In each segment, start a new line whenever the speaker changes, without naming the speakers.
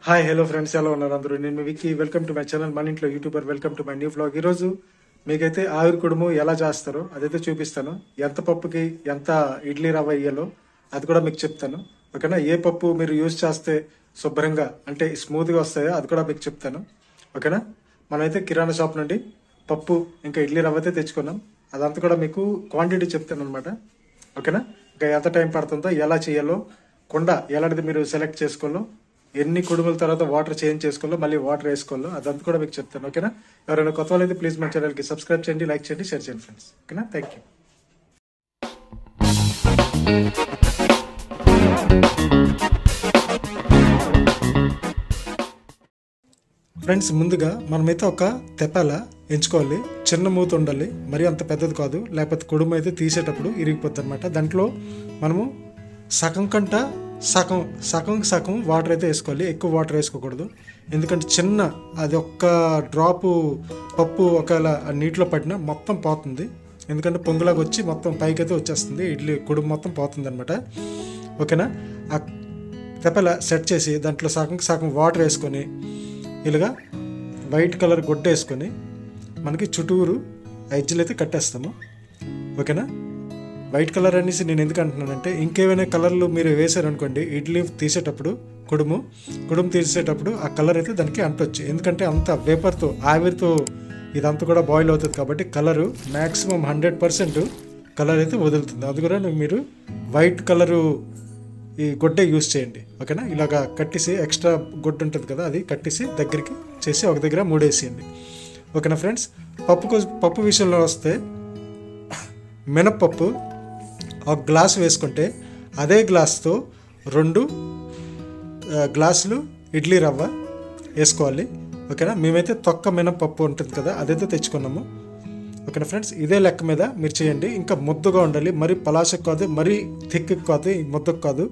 Hi hello friends, ఎలా ఉన్నారు అందరూ? నేను మీ Vicky. Welcome to my channel మన ఇంట్లో YouTuber. Welcome to my new vlog. ఈరోజు మీకైతే ఆవిరి కుడుము ఎలా చేస్తారో అదైతే చూపిస్తాను. ఎంత పప్పుకి ఎంత ఇడ్లీ రవ్వ వేయాలో అది కూడా మీకు చెప్తాను. ఓకేనా? ఏ పప్పు మీరు యూజ్ చేస్తే శుభ్రంగా అంటే స్మూత్గా వస్తాయో అది కూడా మీకు చెప్తాను. ఓకేనా? మనమైతే కిరాణా షాప్ నుండి పప్పు ఇంకా ఇడ్లీ రవ్వ అయితే తెచ్చుకున్నాం. అదంతా కూడా మీకు క్వాంటిటీ చెప్తాను అనమాట. ఓకేనా? ఇంకా ఎంత టైం పడుతుందో, ఎలా చేయాలో, కుండ ఎలాంటిది మీరు సెలెక్ట్ చేసుకోవాలో, ఎన్ని కుడుముల తర్వాత వాటర్ చేంజ్ చేసుకోవాలో, మళ్ళీ వాటర్ వేసుకోవాలో అదంతా కూడా మీకు చెప్తాను. ఓకేనా? ఎవరైనా కొత్త వాళ్ళు అయితే ప్లీజ్ మన ఛానల్కి సబ్స్క్రైబ్ చేయండి, లైక్ చేయండి, షేర్ చేయండి ఫ్రెండ్స్. ఓకేనా? Thank you. ఫ్రెండ్స్, ముందుగా మనమైతే ఒక తెపాల ఎంచుకోవాలి. చిన్న మూత ఉండాలి, మరీ అంత పెద్దది కాదు, లేకపోతే కుడుము అయితే తీసేటప్పుడు ఇరిగిపోద్ది అనమాట. దాంట్లో మనము సగం కంట సగం వాటర్ అయితే వేసుకోవాలి. ఎక్కువ వాటర్ వేసుకోకూడదు, ఎందుకంటే చిన్న అది ఒక్క డ్రాపు పప్పు ఒకవేళ నీటిలో పడినా మొత్తం పోతుంది. ఎందుకంటే పొంగులాగా వచ్చి మొత్తం పైకి అయితే వచ్చేస్తుంది, ఇడ్లీ కుడుము మొత్తం పోతుంది అనమాట. ఓకేనా? ఆ తెప్పల సెట్ చేసి దాంట్లో సగం వాటర్ వేసుకొని ఇలాగా వైట్ కలర్ గుడ్డ వేసుకొని మనకి చుట్టూరు ఎడ్జ్లు అయితే కట్టేస్తాము. ఓకేనా? వైట్ కలర్ అనేసి నేను ఎందుకు అంటున్నానంటే, ఇంకేమైనా కలర్లు మీరు వేసారనుకోండి ఇడ్లీ తీసేటప్పుడు కుడుము తీసేటప్పుడు ఆ కలర్ అయితే దానికి అంటొచ్చు. ఎందుకంటే అంత వేపర్తో ఆవిరితో ఇదంతా కూడా బాయిల్ అవుతుంది కాబట్టి కలరు మ్యాక్సిమం 100% కలర్ అయితే వదులుతుంది. అది కూడా మీరు వైట్ కలరు ఈ గుడ్డే యూజ్ చేయండి. ఓకేనా? ఇలాగా కట్టేసి ఎక్స్ట్రా గుడ్డ ఉంటుంది కదా, అది కట్టేసి దగ్గరికి చేసి ఒక దగ్గర మూడేసేయండి. ఓకేనా ఫ్రెండ్స్? పప్పు విషయంలో వస్తే మినప్పప్పు ఒక గ్లాసు వేసుకుంటే అదే గ్లాస్తో 2 గ్లాసులు ఇడ్లీ రవ్వ వేసుకోవాలి. ఓకేనా? మేమైతే తొక్క మినప్పప్పు ఉంటుంది కదా అదైతే తెచ్చుకున్నాము. ఓకేనా ఫ్రెండ్స్? ఇదే లెక్క మీద మీరు చేయండి. ఇంకా ముద్దగా ఉండాలి, మరీ పలాసకు కాదు, మరీ థిక్ కాదు, ముద్దకు కాదు,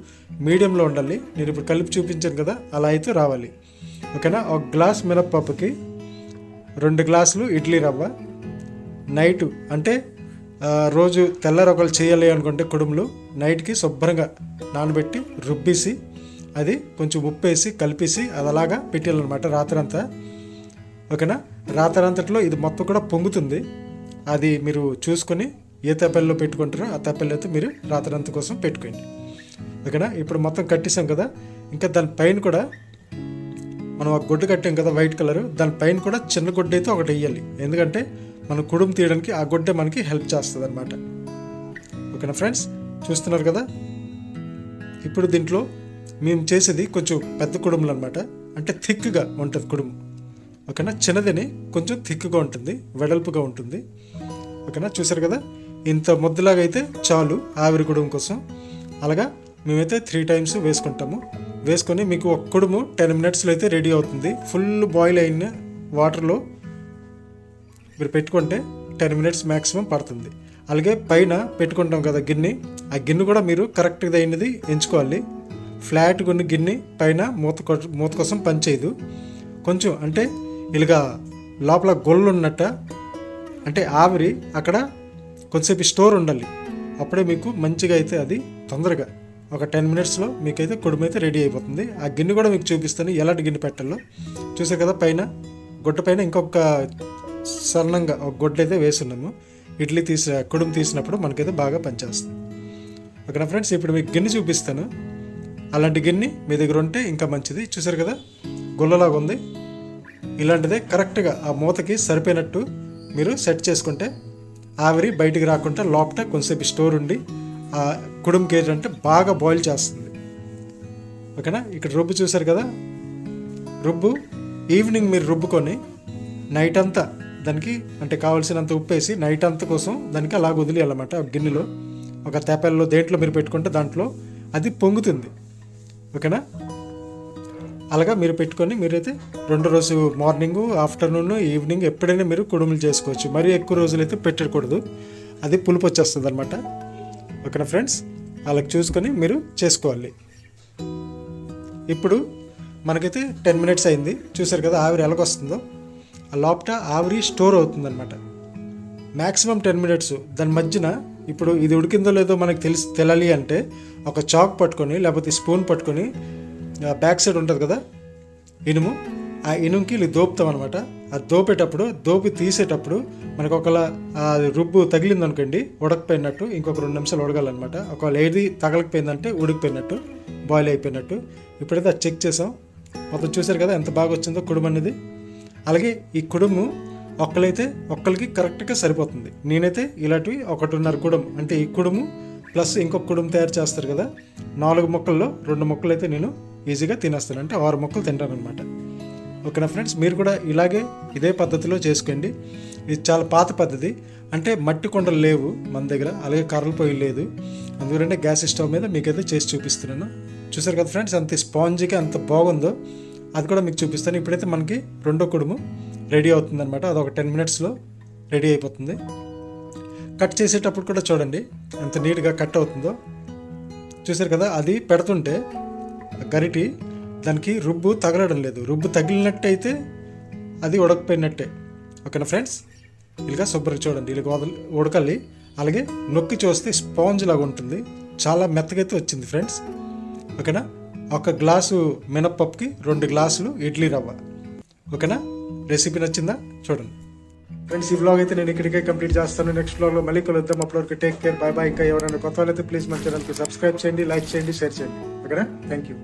మీడియంలో ఉండాలి. నేను ఇప్పుడు కలిపి చూపించాను కదా, అలా అయితే రావాలి. ఓకేనా? ఒక గ్లాస్ మినప్పప్పుకి 2 గ్లాసులు ఇడ్లీ రవ్వ. నైటు అంటే రోజు తెల్లారి ఒకళ్ళు చేయాలి అనుకుంటే కుడుములు నైట్కి శుభ్రంగా నానబెట్టి రుబ్బేసి అది కొంచెం ఉప్పు వేసి కలిపేసి అది అలాగా పెట్టాలన్నమాట రాత్రంతా. ఓకేనా? రాత్రంతట్లో ఇది మొత్తం కూడా పొంగుతుంది. అది మీరు చూసుకొని ఏ తెప్పల్లో పెట్టుకుంటారో ఆ తెప్పల్లో అయితే మీరు రాత్రంత కోసం పెట్టుకోండి. ఓకేనా? ఇప్పుడు మొత్తం కట్టేసాం కదా, ఇంకా దానిపైన కూడా మనం ఒక గుడ్డ కట్టాం కదా వైట్ కలర్, దానిపైన కూడా చిన్న గుడ్డ అయితే ఒకటి వేయాలి. ఎందుకంటే మనం కుడుము తీయడానికి ఆ గుడ్డ మనకి హెల్ప్ చేస్తుంది అనమాట. ఓకేనా ఫ్రెండ్స్? చూస్తున్నారు కదా. ఇప్పుడు దీంట్లో మేము చేసేది కొంచెం పెద్ద కుడుములు అనమాట, అంటే థిక్గా ఉంటుంది కుడుము. ఓకేనా? చిన్నదని కొంచెం థిక్గా ఉంటుంది, వెడల్పుగా ఉంటుంది. ఓకేనా? చూసారు కదా, ఇంత ముద్దలాగా అయితే చాలు ఆవిరి కుడుము కోసం. అలాగా మేమైతే 3 టైమ్స్ వేసుకుంటాము. వేసుకొని మీకు ఒక కుడుము 10 మినిట్స్లో అయితే రెడీ అవుతుంది. ఫుల్ బాయిల్ అయిన వాటర్లో మీరు పెట్టుకుంటే 10 మినిట్స్ మ్యాక్సిమం పడుతుంది. అలాగే పైన పెట్టుకుంటాం కదా గిన్నె, ఆ గిన్నె కూడా మీరు కరెక్ట్గా అయినది ఎంచుకోవాలి. ఫ్లాట్గా ఉన్న గిన్నె పైన మూత కోసం పనిచేయదు. కొంచెం అంటే ఇలాగా లోపల గొల్లు ఉన్నట్ట, అంటే ఆవిరి అక్కడ కొంచెంసేపు స్టోర్ ఉండాలి. అప్పుడే మీకు మంచిగా అయితే అది తొందరగా ఒక 10 మినిట్స్లో మీకైతే కుడుము అయితే రెడీ అయిపోతుంది. ఆ గిన్నె కూడా మీకు చూపిస్తాను ఎలాంటి గిన్నె పెట్టాలో. చూసే కదా, పైన గుడ్డ పైన ఇంకొక సన్నంగా ఒక గుడ్డ అయితే వేస్తున్నాము. ఇడ్లీ కుడుము తీసినప్పుడు మనకైతే బాగా పనిచేస్తుంది. ఓకేనా ఫ్రెండ్స్? ఇప్పుడు మీకు గిన్నె చూపిస్తాను. అలాంటి గిన్నె మీ దగ్గర ఉంటే ఇంకా మంచిది. చూసారు కదా, గుల్లలాగా ఉంది. ఇలాంటిదే కరెక్ట్గా ఆ మూతకి సరిపోయినట్టు మీరు సెట్ చేసుకుంటే ఆవిరి బయటికి రాకుండా లోపల కొంచెంసేపు స్టోర్ ఉండి ఆ కుడుముకి ఏంటంటే బాగా బాయిల్ చేస్తుంది. ఓకేనా? ఇక్కడ రుబ్బు చూసారు కదా, రుబ్బు ఈవినింగ్ మీరు రుబ్బుకొని నైట్ అంతా దానికి అంటే కావాల్సినంత ఉప్పు వేసి నైట్ అంతా కోసం దానికి అలాగ వదిలేయాలన్నమాట. ఒక గిన్నెలో ఒక తెప్పల్లో దేంట్లో మీరు పెట్టుకుంటే దాంట్లో అది పొంగుతుంది. ఓకేనా? అలాగా మీరు పెట్టుకొని మీరైతే 2 రోజు మార్నింగ్, ఆఫ్టర్నూన్, ఈవినింగ్ ఎప్పుడైనా మీరు కుడుములు చేసుకోవచ్చు. మరీ ఎక్కువ రోజులు అయితే పెట్టకూడదు, అది పులుపు వచ్చేస్తుంది అనమాట. ఓకేనా ఫ్రెండ్స్? అలాగ చూసుకొని మీరు చేసుకోవాలి. ఇప్పుడు మనకైతే 10 మినిట్స్ అయింది. చూసారు కదా ఆవిరి ఎలాగొస్తుందో. ఆ లోపల ఆవిరి స్టోర్ అవుతుందన్నమాట. Maximum 10 minutes. దాని మధ్యన ఇప్పుడు ఇది ఉడికిందో లేదో మనకు తెలియాలి అంటే ఒక చాక్ పట్టుకొని లేకపోతే స్పూన్ పట్టుకొని బ్యాక్ సైడ్ ఉంటుంది కదా, ఇనుము. ఆ ఇనుముకి ఇది దోపుతాం అనమాట. అది దోపేటప్పుడు తీసేటప్పుడు మనకు ఒకలా రుబ్బు తగిలింది అనుకోండి, ఉడకపోయినట్టు ఇంకొక 2 నిమిషాలు ఉడగాలన్నమాట. ఒకవేళ ఏది తగలకపోయిందంటే ఉడికిపోయినట్టు, బాయిల్ అయిపోయినట్టు. ఇప్పుడైతే అది చెక్ చేసాం. మొత్తం చూసారు కదా ఎంత బాగా వచ్చిందో కుడుము అనేది. అలాగే ఈ కుడుము ఒక్కరికి కరెక్ట్గా సరిపోతుంది. నేనైతే ఇలాంటివి 1.5 కుడుము, అంటే ఈ కుడుము ప్లస్ ఇంకొక కుడుము తయారు చేస్తారు కదా, 4 ముక్కల్లో 2 ముక్కలు అయితే నేను ఈజీగా తినేస్తాను. అంటే 6 ముక్కలు తింటాను అనమాట. ఓకేనా ఫ్రెండ్స్, మీరు కూడా ఇదే పద్ధతిలో చేసుకోండి. ఇది చాలా పాత పద్ధతి. అంటే మట్టి కొండలు లేవు మన దగ్గర, అలాగే కర్రల పొయ్యి లేదు. అందుకంటే గ్యాస్ స్టవ్ మీద మీకైతే చేసి చూపిస్తున్నాను. చూసారు కదా ఫ్రెండ్స్, అంత స్పాంజీగా అంత బాగుందో అది కూడా మీకు చూపిస్తాను. ఇప్పుడైతే మనకి రెండో కుడుము రెడీ అవుతుంది అనమాట. అది ఒక 10 మినిట్స్లో రెడీ అయిపోతుంది. కట్ చేసేటప్పుడు కూడా చూడండి ఎంత నీట్గా కట్ అవుతుందో. చూసారు కదా, అది పెడుతుంటే గరిటి దానికి రుబ్బు తగలడం లేదు. రుబ్బు తగిలినట్టయితే అది ఉడకపోయినట్టే. ఓకేనా ఫ్రెండ్స్, ఇలాగా శుభ్రంగా చూడండి, ఇలా ఉడకాలి. అలాగే నొక్కి చూస్తే స్పాంజ్ లాగా ఉంటుంది. చాలా మెత్తగైతే వచ్చింది ఫ్రెండ్స్. ఓకేనా, 1 గ్లాసు మినప్పప్పుకి 2 గ్లాసులు ఇడ్లీ రవ్వ. ఓకేనా, రెసిపీ నచ్చిందా చూడండి ఫ్రెండ్స్. ఈ వ్లాగ్ అయితే నేను ఇక్కడికే కంప్లీట్ చేస్తాను. నెక్స్ట్ వ్లాగ్లో మళ్ళీ కలుద్దాం. అప్పటివరకు టేక్ కేర్, బై బై. ఇంకా ఎవరైనా కొత్త వాళ్ళైతే ప్లీజ్ మన ఛానల్కి సబ్స్క్రైబ్ చేయండి, లైక్ చేయండి, షేర్ చేయండి. ఓకేనా, థ్యాంక్ యూ.